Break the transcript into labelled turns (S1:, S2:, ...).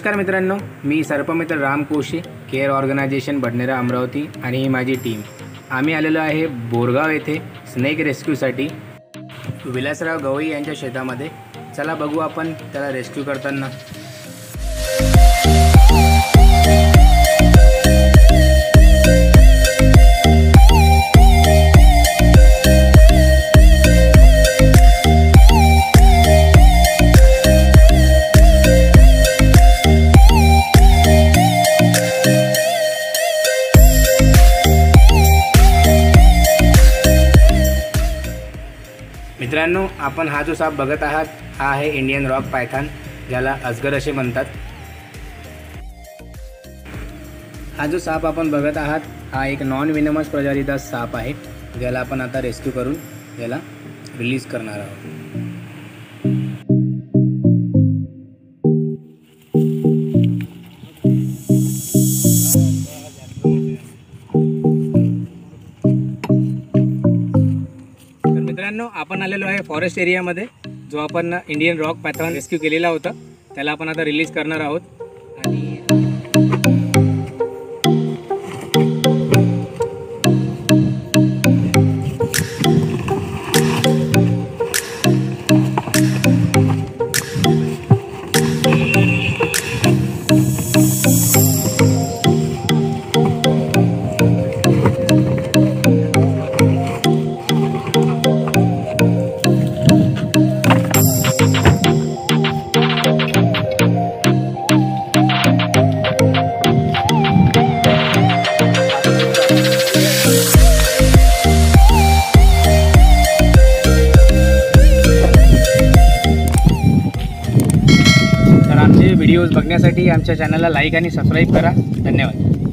S1: नमस्कार मित्रांनो, मी सर्पमित्र Ram Koshi, care organisation Badnera Amravati आणि ही माझी टीम. आम्ही आलेलो आहे बोरगाव येथे स्नेक रेस्क्यूसाठी विलासराव गवई यांच्या शेतामध्ये. चला बघू आपण त्याला रेस्क्यू करताना. मित्रांनो, आपण हा जो साप बघत आहात हा आहे इंडियन रॉक पायथॉन, ज्याला अजगर असे म्हणतात. हा जो साप आपण बघत आहात हा एक नॉन विनमस प्रजातीचा साप आहे, ज्याला आपण आता रेस्क्यू करून याला रिलीज करणार आहोत. मित्रांनो, आपण आलेलो आहे फॉरेस्ट एरियामध्ये. जो आपण इंडियन रॉक पायथॉन रेस्क्यू केलेला होता त्याला आपण आता रिलीज करणार आहोत. आणि आमचे व्हिडिओज बघण्यासाठी आमच्या चॅनलला लाईक आणि सबस्क्राईब करा. धन्यवाद.